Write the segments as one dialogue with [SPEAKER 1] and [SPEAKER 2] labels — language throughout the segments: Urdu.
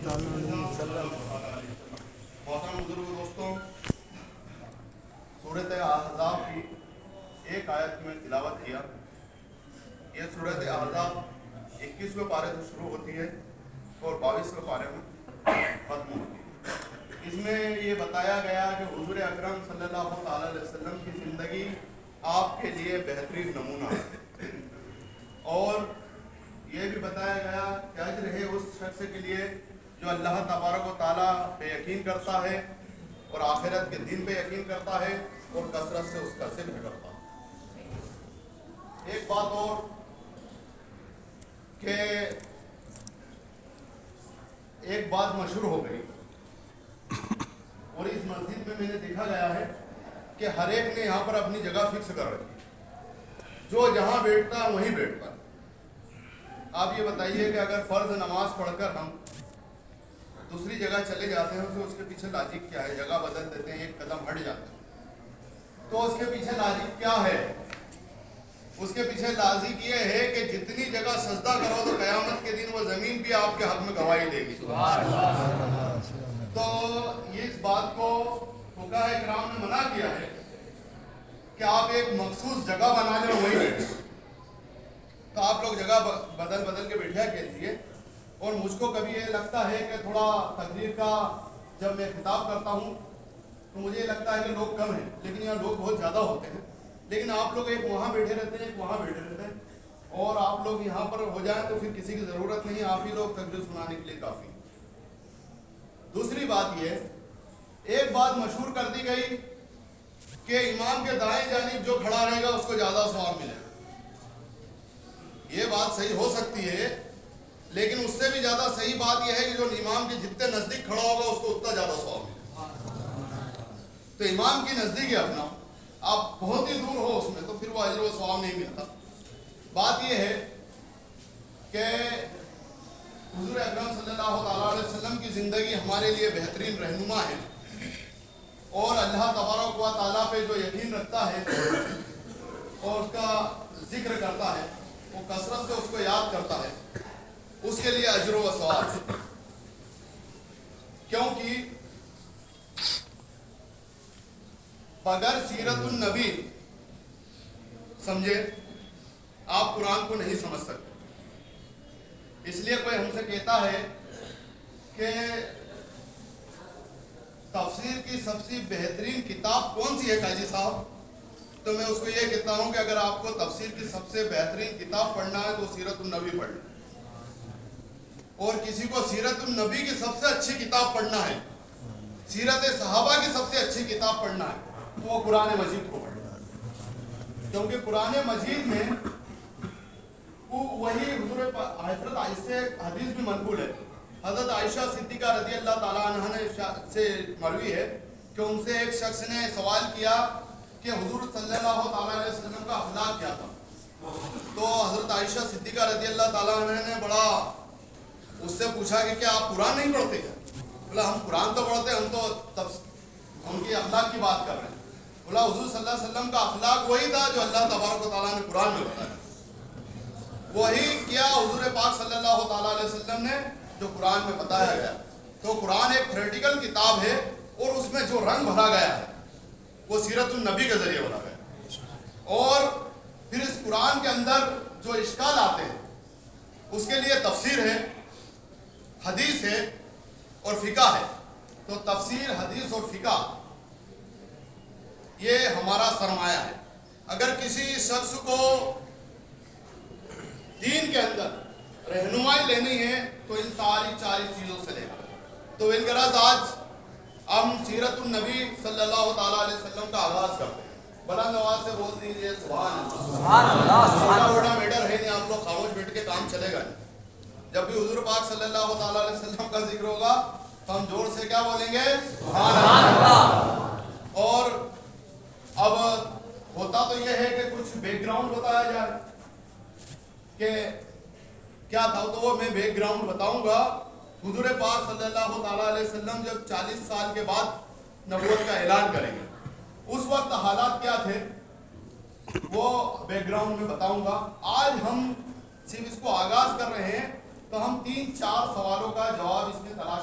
[SPEAKER 1] محترم بزرگ دوستوں، سورۃ احزاب کی ایک آیت میں تلاوت کیا۔ یہ سورۃ احزاب 21ویں پارے سے شروع ہوتی ہے اور 22ویں پارے میں ختم ہوتی ہے۔ اس میں یہ بتایا گیا کہ حضور اکرم صلی اللہ تعالی علیہ وسلم کی زندگی آپ کے لیے بہترین نمونہ ہے، اور یہ بھی بتایا گیا کہ اجر ہے اس شخص کے لیے جو اللہ تبارک و تعالیٰ پہ یقین کرتا ہے اور آخرت کے دن پہ یقین کرتا ہے اور کثرت سے اس کا ذکر کرتا ہے۔ ایک بات اور کہ ایک بات مشہور ہو گئی اور اس مسجد میں نے دیکھا گیا ہے کہ ہر ایک نے یہاں پر اپنی جگہ فکس کر رکھی، جو جہاں بیٹھتا ہے وہیں بیٹھتا ہے۔ آپ یہ بتائیے کہ اگر فرض نماز پڑھ کر ہم دوسری جگہ چلے جاتے ہیں تو اس کے پیچھے لاجک کیا ہے؟ جگہ بدل دیتے ہیں، ایک قدم ہٹ جاتے ہیں، تو اس کے پیچھے لاجک کیا ہے؟ اس کے پیچھے لاجک یہ ہے کہ جتنی جگہ سجدہ کرو تو قیامت کے دن وہ زمین بھی آپ کے حق میں گواہی دے گی۔ تو اس بات کو فقہاء کرام نے منع کیا ہے کہ آپ ایک مخصوص جگہ بنا لیں وہی بیٹھیں۔ تو آپ لوگ جگہ بدل بدل کے بیٹھیا کیجیے۔ اور مجھ کو کبھی یہ لگتا ہے کہ تھوڑا تقریر کا جب میں خطاب کرتا ہوں تو مجھے یہ لگتا ہے کہ لوگ کم ہیں، لیکن یہاں لوگ بہت زیادہ ہوتے ہیں۔ لیکن آپ لوگ ایک وہاں بیٹھے رہتے ہیں، ایک وہاں بیٹھے رہتے ہیں، اور آپ لوگ یہاں پر ہو جائیں تو پھر کسی کی ضرورت نہیں، آپ ہی لوگ تقریر سنانے کے لیے کافی۔ دوسری بات یہ، ایک بات مشہور کر دی گئی کہ امام کے دائیں جانب جو کھڑا رہے گا اس کو زیادہ ثواب ملے گا۔ یہ بات صحیح ہو سکتی ہے، لیکن اس سے بھی زیادہ صحیح بات یہ ہے کہ جو امام کے جتنے نزدیک کھڑا ہوگا اس کو اتنا زیادہ ثواب ملے گا۔ تو امام کی نزدیک ہے اپنا، آپ بہت ہی دور ہو اس میں تو پھر وہ اجر و ثواب نہیں ملتا۔ بات یہ ہے کہ حضور اکرم صلی اللہ تعالیٰ علیہ وسلم کی زندگی ہمارے لیے بہترین رہنما ہے، اور اللہ تبارک و تعالیٰ پہ جو یقین رکھتا ہے اور اس کا ذکر کرتا ہے، وہ کثرت سے اس کو یاد کرتا ہے، اس کے لیے اجر و ثواب ہے۔ کیونکہ بغیر سیرت النبی سمجھے آپ قرآن کو نہیں سمجھ سکتے۔ اس لیے کوئی ہم سے کہتا ہے کہ تفسیر کی سب سے بہترین کتاب کون سی ہے قاضی صاحب؟ تو میں اس کو یہ کہتا ہوں کہ اگر آپ کو تفسیر کی سب سے بہترین کتاب پڑھنا ہے تو سیرت النبی پڑھ لیں، اور کسی کو سیرت النبی کی سب سے اچھی کتاب پڑھنا ہے، سیرت صحابہ کی سب سے اچھی کتاب پڑھنا ہے، تو وہ قرآن مجید کو پڑھنا ہے۔ کیونکہ قرآن مجید میں وہی حضور حضرت عائشہ حدیث بھی منقول ہے، حضرت عائشہ صدیقہ رضی اللہ تعالیٰ عنہ نے سے مروی ہے کہ ان سے ایک شخص نے سوال کیا کہ حضور صلی اللہ تعالیٰ علیہ وسلم کا اخلاق کیا تھا؟ تو حضرت عائشہ صدیقہ رضی اللہ تعالیٰ عنہ نے بڑا اس سے پوچھا کہ کیا آپ قرآن نہیں پڑھتے؟ بولا ہم قرآن تو پڑھتے ہیں، ہم تو ان کی اخلاق کی بات کر رہے ہیں۔ بولا حضور صلی اللہ علیہ وسلم کا اخلاق وہی تھا جو اللہ تبارک و تعالیٰ نے قرآن میں بتایا، وہی کیا حضور پاک صلی اللہ تعالیٰ علیہ وسلم نے جو قرآن میں بتایا گیا۔ تو قرآن ایک تھیوریٹیکل کتاب ہے، اور اس میں جو رنگ بھرا گیا ہے وہ سیرت النبی کے ذریعے بھرا گیا ہے، اور پھر اس قرآن کے اندر جو اشکال آتے ہیں اس کے لیے تفسیر ہے، حدیث ہے اور فقہ ہے۔ تو تفسیر، حدیث اور فقہ یہ ہمارا سرمایہ ہے۔ اگر کسی شخص کو دین کے اندر رہنمائی لینی ہے تو ان ساری 4 چیزوں سے لے گا۔ تو بالغرض آج ہم سیرت النبی صلی اللہ تعالیٰ علیہ وسلم کا آغاز کرتے ہیں۔ بلند آواز سے بول دیجیے سبحان اللہ۔ بڑا میٹر ہے نہیں، آپ لوگ خاموش بیٹھ کے کام چلے گا نہیں۔ جب بھی حضور پاک صلی اللہ تعالیٰ علیہ وسلم کا ذکر ہوگا تو ہم زور سے کیا بولیں گے؟ سبحان اللہ۔ اور اب ہوتا تو یہ ہے کہ کچھ بیک گراؤنڈ بتایا جائے کہ کیا تھا، تو وہ میں بیک گراؤنڈ بتاؤں گا۔ حضور پاک صلی اللہ تعالیٰ علیہ وسلم جب 40 سال کے بعد نبوت کا اعلان کریں گے، اس وقت حالات کیا تھے وہ بیک گراؤنڈ میں بتاؤں گا۔ آج ہم صرف اس کو آغاز کر رہے ہیں تو ہم 3-4 سوالوں کا جواب اس میں تلاش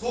[SPEAKER 1] 100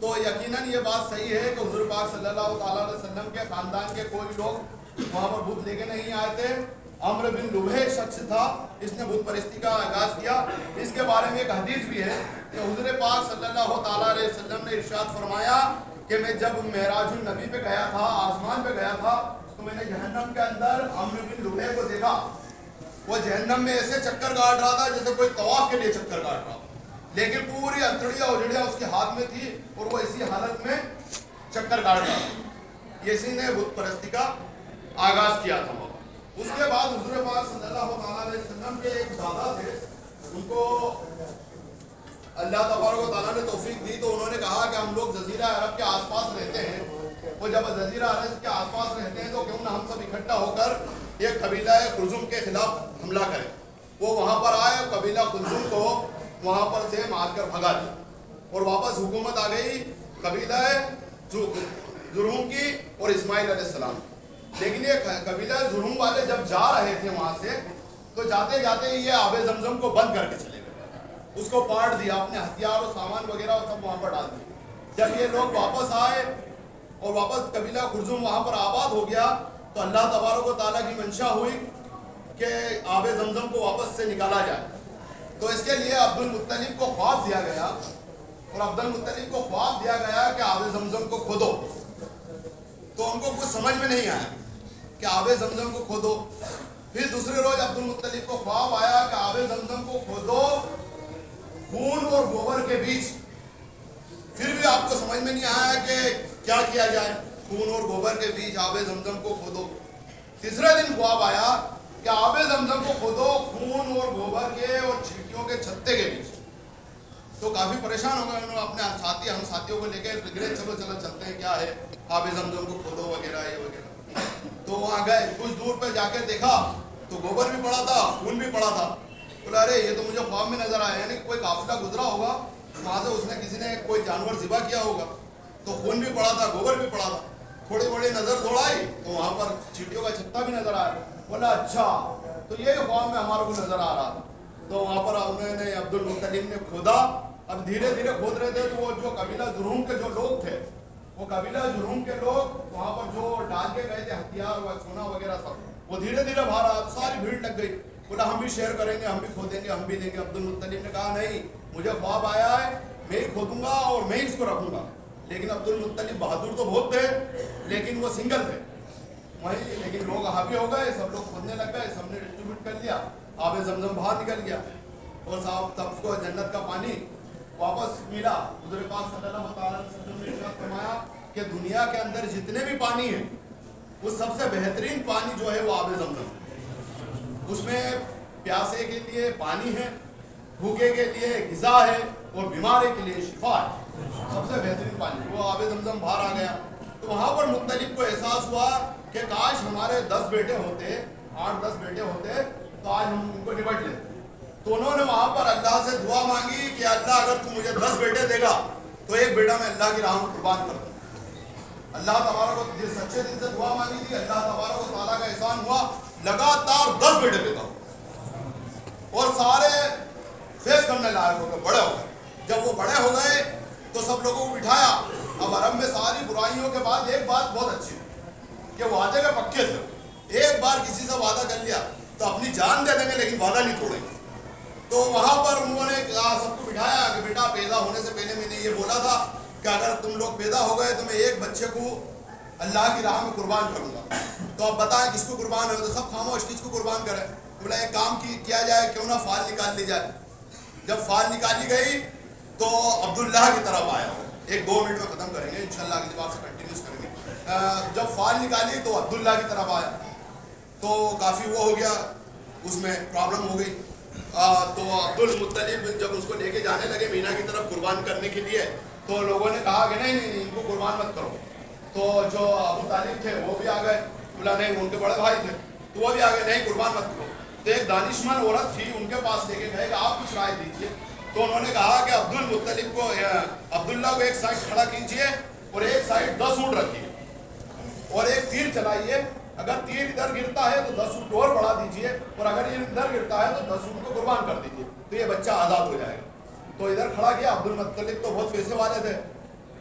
[SPEAKER 1] تو یقیناً یہ بات صحیح ہے کہ حضور پاک صلی اللہ تعالیٰ علیہ وسلم کے خاندان کے کوئی لوگ وہاں پر بت لے کے نہیں آئے تھے. عمرو بن لبیہ شخص تھا، اس نے بت پرستی کا آغاز کیا. اس کے بارے میں ایک حدیث بھی ہے کہ حضور پاک صلی اللہ تعالیٰ علیہ وسلم نے ارشاد فرمایا کہ میں جب معراج النبی پہ گیا تھا، آسمان پہ گیا تھا، تو میں نے جہنم کے اندر عمرو بن لبیہ کو دیکھا. وہ جہنم میں ایسے چکر کاٹ رہا تھا جیسے کوئی طواف کے لیے چکر کاٹ رہا، لیکن پوری انتڑیاں اجڑیاں اس کے ہاتھ میں تھی اور وہ اسی حالت میں چکر کاٹ رہا تھا. اسی نے بت پرستی کا آغاز کیا تھا. اس کے بعد حضور پاک صلی اللہ تعالیٰ علیہ وسلم کے ایک دادا تھے، ان کو اللہ تبارک و تعالیٰ نے توفیق دی تو انہوں نے کہا کہ ہم لوگ جزیرہ عرب کے آس پاس رہتے ہیں، وہ جب جزیرہ عرب کے آس پاس رہتے ہیں تو کیوں نہ ہم سب اکٹھا ہو کر ایک قبیلہ خلزم کے خلاف حملہ کریں. وہ وہاں پر آئے، قبیلہ خلزم کو وہاں پر سے مار کر بھگا دیا اور واپس حکومت آ گئی قبیلہ جرہم کی اور اسماعیل علیہ السلام. لیکن یہ قبیلہ جرہم والے جب جا رہے تھے وہاں سے تو جاتے جاتے یہ آب زمزم کو بند کر کے چلے گئے، اس کو پاٹ دیا، اپنے ہتھیار اور سامان وغیرہ سب وہاں پر ڈال دیا. جب یہ لوگ واپس آئے اور واپس قبیلہ خلزم وہاں پر آباد ہو گیا تو اللہ تبارک و تعالیٰ کی منشا ہوئی کہ آب زمزم کو واپس سے نکالا جائے. تو اس کے لیے عبد المطلب کو خواب دیا گیا اور عبد المطلب کو خواب دیا گیا کہ آب زمزم کو کھودو. تو ان کو کچھ سمجھ میں نہیں آیا کہ آب زمزم کو کھودو. پھر دوسرے روز عبد المطلب کو خواب آیا کہ آب زمزم کو کھودو خون اور گوبر کے بیچ. پھر بھی آپ کو سمجھ میں نہیں آیا کہ کیا کیا جائے، خون اور گوبر کے بیچ آب زمزم کو کھودو. تیسرے دن خواب آیا کہ آب زمزم کو کھودو خون اور گوبر کے اور چیٹیوں کے چھتے کے بیچ. تو کافی پریشان ہو گئے، انہوں نے اپنے ساتھی ہم ساتھیوں کو لے کے گرے چلو چلتے ہیں کیا ہے، آب زمزم کو کھودو وغیرہ یہ وغیرہ. تو وہاں گئے، کچھ دور پہ جا کے دیکھا تو گوبر بھی پڑا تھا، خون بھی پڑا تھا. بولا ارے یہ تو مجھے خواب میں نظر آیا، یعنی کوئی قافلہ گزرا ہوگا وہاں سے، اس نے کسی نے کوئی جانور ذبح کیا ہوگا تو خون بھی پڑا تھا گوبر بھی پڑا تھا. تھوڑی بڑی نظر دوڑائی تو وہاں پر چیٹیوں کا چھتا بھی نظر آیا. بولا اچھا تو یہ خواب میں ہمارے کو نظر آ رہا تھا. تو وہاں پر انہوں نے عبد المطلب نے کھودا. اب دھیرے دھیرے کھود رہے تھے تو وہ جو قبیلہ جرہم کے جو لوگ تھے، وہ قبیلہ جرہم کے لوگ وہاں پر جو ڈال کے گئے تھے ہتھیار و سونا وغیرہ سب، وہ دھیرے دھیرے باہر آ، ساری بھیڑ لگ گئی. بولا ہم بھی شیئر کریں گے، ہم بھی کھودیں گے، ہم بھی دیں گے. عبد المطلب نے کہا نہیں، مجھے خواب آیا ہے، میں ہی کھودوں گا اور میں ہی اس کو رکھوں گا. لیکن عبد المطلب بہادر تو بہت تھے لیکن وہ سنگل تھے وہیں. لیکن لوگ حاوی ہو گئے، سب لوگ کھودنے لگ گئے، سب نے ڈسٹریبیوٹ کر لیا. آب زمزم باہر نکل گیا اور صاحب سب کو جنت کا پانی واپس ملا. حضور پاک صلی اللہ تعالیٰ علیہ وسلم نے ارشاد فرمایا کہ دنیا کے اندر جتنے بھی پانی ہیں وہ سب سے بہترین پانی جو ہے وہ آب زمزم. اس میں پیاسے کے لیے پانی ہے، بھوکے کے لیے غذا ہے اور بیمارے کے لیے شفا ہے. سب سے بہترین پانی وہ آب زمزم باہر آ گیا. تو وہاں پر مطلب کو احساس ہوا کہ کاش ہمارے 10 بیٹے ہوتے، 8-10 بیٹے ہوتے تو آج ہم ان کو نپٹ لیتے. تو انہوں نے وہاں پر اللہ سے دعا مانگی کہ اللہ اگر تو مجھے 10 بیٹے دے گا تو ایک بیٹا میں اللہ کی راہ میں قربان کر دوں. اللہ تبارک و جس سچے دل سے دعا مانگی تھی، اللہ تبارک و تعالیٰ کا احسان ہوا، لگاتار 10 بیٹے پیدا ہوئے اور سارے فیس کرنے لائق ہو گئے، بڑے ہو گئے. جب وہ بڑے ہو گئے تو سب لوگوں کو بٹھایا. اب عرب میں ساری برائیوں کے بعد ایک بات بہت اچھی ہے کہ وعدے کے پکے تھے. ایک بار کسی سے وعدہ کر لیا تو اپنی جان دے دیں گے لیکن وعدہ نہیں توڑیں گے. تو وہاں پر انہوں نے سب کو بٹھایا کہ بیٹا پیدا ہونے سے پہلے میں نے یہ بولا تھا کہ اگر تم لوگ پیدا ہو گئے تو میں ایک بچے کو اللہ کی راہ میں قربان کروں گا. تو اب بتائیں کس کو قربان ہو؟ تو سب خاموش، کس کو قربان کریں؟ بولا ایک کام کیا جائے، کیوں نہ فال نکال لی جائے. جب فال نکالی گئی تو عبداللہ کی طرف آیا. 1-2 منٹ میں ختم کریں گے انشاءاللہ، اگلی بار سے کنٹینیوس کریں گے. جب فال نکالی تو عبداللہ کی طرف آیا تو کافی وہ ہو گیا، اس میں پرابلم ہو گئی. تو عبد المطلب جب اس کو لے کے جانے لگے مینا کی طرف قربان کرنے کے لیے تو لوگوں نے کہا کہ نہیں نہیں ان کو قربان مت کرو. تو جو ابو طالب تھے وہ بھی آ گئے. بولا نہیں، ان کے بڑے بھائی تھے تو وہ بھی آ گئے، نہیں قربان مت کرو. تو ایک دانشمند عورت تھی، ان کے پاس لے کے گئے کہ آپ کچھ رائے دیجیے. تو انہوں نے کہا کہ عبد المطلب کو، عبداللہ کو ایک سائڈ کھڑا کیجیے اور ایک سائڈ 10 اونٹ رکھیے اور ایک تیر چلائیے. اگر تیر ادھر گرتا ہے تو 10 اونٹ اور بڑھا دیجیے اور اگر یہ ادھر گرتا ہے تو 10 اونٹ کو قربان کر دیجیے تو یہ بچہ آزاد ہو جائے گا. تو ادھر کھڑا کیا. عبد المطلب تو بہت پیسے والے تھے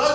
[SPEAKER 1] 10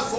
[SPEAKER 1] 100